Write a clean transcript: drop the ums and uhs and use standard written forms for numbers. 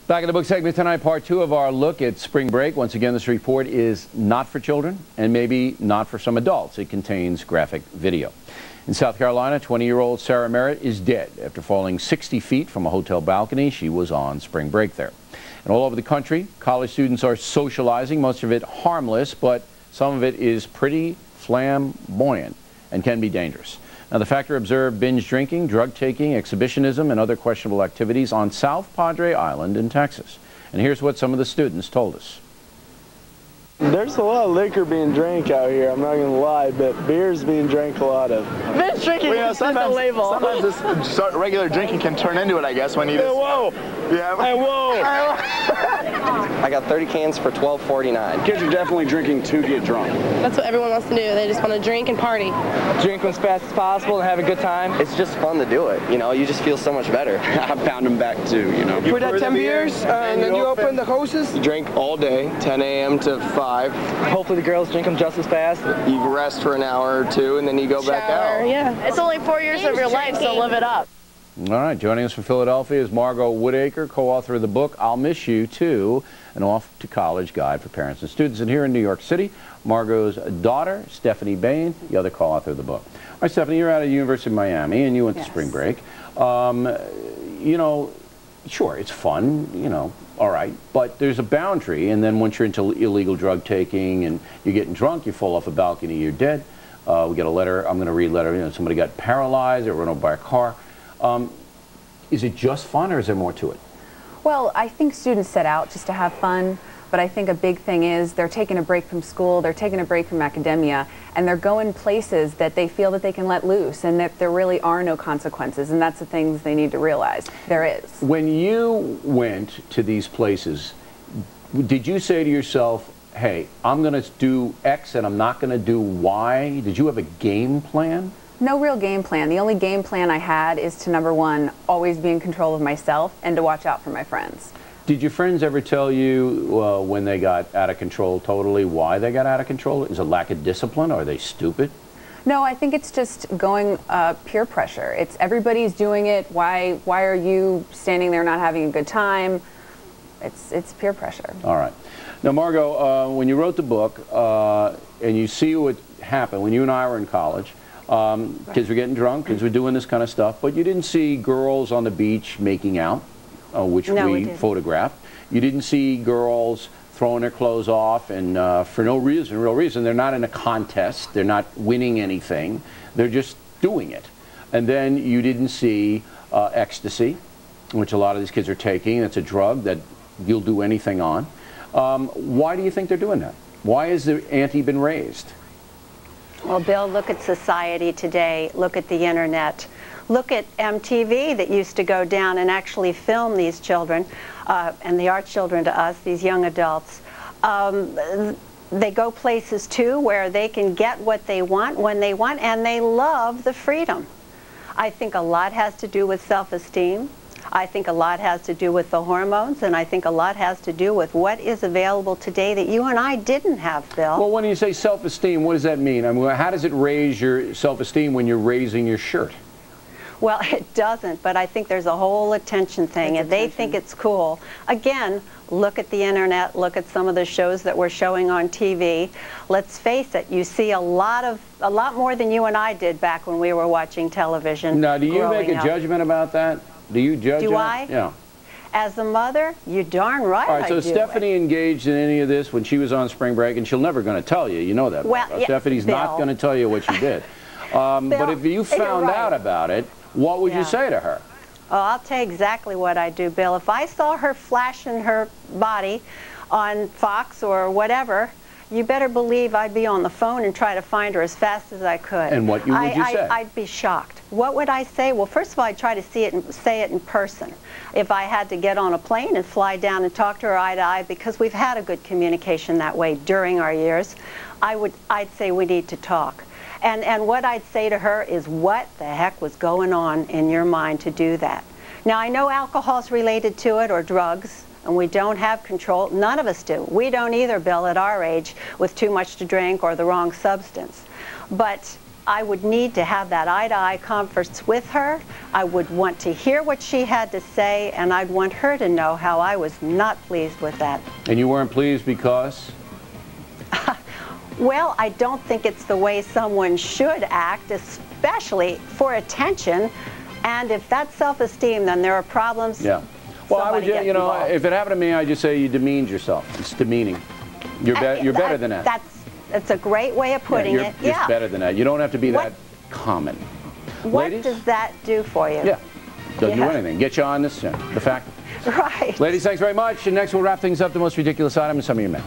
Back in the book segment tonight, part 2 of our look at spring break. Once again, this report is not for children and maybe not for some adults. It contains graphic video. In South Carolina, 20-year-old Sarah Merritt is dead after falling 60 feet from a hotel balcony. She was on spring break there. And all over the country, college students are socializing, most of it harmless, but some of it is pretty flamboyant and can be dangerous. Now, the factor observed binge drinking, drug taking, exhibitionism, and other questionable activities on South Padre Island in Texas. And here's what some of the students told us. There's a lot of liquor being drank out here, I'm not going to lie, but beer's bebeing drank a lot of. Binge drinking is the label. Sometimes this regular drinking can turn into it, I guess, when you just... Hey, whoa! Yeah. Hey, whoa! I got 30 cans for $12.49. Kids are definitely drinking to get drunk. That's what everyone wants to do. They just want to drink and party. Drink as fast as possible and have a good time. It's just fun to do it, you know, you just feel so much better. I found them back too, you know. You put that 10 beers, and then you open the hoses? You drink all day, 10 a.m. to 5. Hopefully the girls drink them just as fast. You rest for an hour or two, and then you go back out. Yeah. It's only 4 years of your life, so live it up. All right, joining us from Philadelphia is Margo Woodacre, co-author of the book I'll Miss You Too, an off-to-college guide for parents and students. And here in New York City, Margo's daughter, Steffany Bain, the other co-author of the book. All right, Steffany, you're out of the University of Miami, and you went to spring break. You know, sure, it's fun, you know, all right, but there's a boundary, and then once you're into illegal drug taking and you're getting drunk, you fall off a balcony, you're dead. We get a letter, I'm going to read a letter, you know, somebody got paralyzed or run over by a car. Is it just fun, or is there more to it? Well, I think students set out just to have fun, but I think a big thing is they're taking a break from school, they're taking a break from academia, and they're going places that they feel that they can let loose and that there really are no consequences, and that's the things they need to realize. There is. When you went to these places, did you say to yourself, hey, I'm going to do X and I'm not going to do Y? Did you have a game plan? No real game plan. The only game plan I had is to, number one, always be in control of myself and to watch out for my friends. Did your friends ever tell you when they got out of control totally why they got out of control? Is it lack of discipline? Are they stupid? No, I think it's just going peer pressure. It's everybody's doing it. Why are you standing there not having a good time? It's peer pressure. All right. Now, Margo, when you wrote the book and you see what happened when you and I were in college, kids were getting drunk, kids were doing this kind of stuff, but you didn't see girls on the beach making out, which we photographed. You didn't see girls throwing their clothes off, and for no real reason. They're not in a contest. They're not winning anything. They're just doing it. And then you didn't see ecstasy, which a lot of these kids are taking. It's a drug that you'll do anything on. Why do you think they're doing that? Why has the ante been raised? Well, Bill, look at society today. Look at the internet. Look at MTV that used to go down and actually film these children, and they are children to us, these young adults. They go places, too, where they can get what they want when they want, and they love the freedom. I think a lot has to do with self-esteem. I think a lot has to do with the hormones, and I think a lot has to do with what is available today that you and I didn't have, Bill. Well, when you say self-esteem, what does that mean? I mean, how does it raise your self-esteem when you're raising your shirt? Well, it doesn't, but I think there's a whole attention thing, and they think it's cool. Again, look at the internet, look at some of the shows that we're showing on TV. Let's face it, you see a lot more than you and I did back when we were watching television. Now, do you make a judgment about that? Do you judge Do it? I? Yeah. As a mother, you're darn right All right, so I do Steffany engaged in any of this when she was on spring break, and she'll never going to tell you. You know that. Well, yeah, Steffany's not going to tell you what she did. But if you found out about it, what would you say to her? Oh, I'll tell you exactly what I'd do, Bill. If I saw her flashing her body on Fox or whatever, you better believe I'd be on the phone and try to find her as fast as I could. And what would you say? I'd be shocked. What would I say? Well, first of all, I'd try to see it and say it in person. If I had to get on a plane and fly down and talk to her eye to eye, because we've had a good communication that way during our years, I'd say we need to talk. And what I'd say to her is, what the heck was going on in your mind to do that? Now, I know alcohol's related to it, or drugs, and we don't have control. None of us do. We don't either, Bill, at our age, with too much to drink or the wrong substance. But I would need to have that eye-to-eye conference with her. I would want to hear what she had to say, and I'd want her to know how I was not pleased with that. And you weren't pleased because? Well, I don't think it's the way someone should act, especially for attention. And if that's self-esteem, then there are problems. Yeah. Well, I would, you know, if it happened to me, I'd just say you demeaned yourself. It's demeaning. You're better than that. That's a great way of putting it. You're better than that. You don't have to be that common. What Ladies? does that do for you? Yeah. Doesn't do anything. Get you on this, the fact. Right. Ladies, thanks very much. And next we'll wrap things up, the most ridiculous item in some of your men.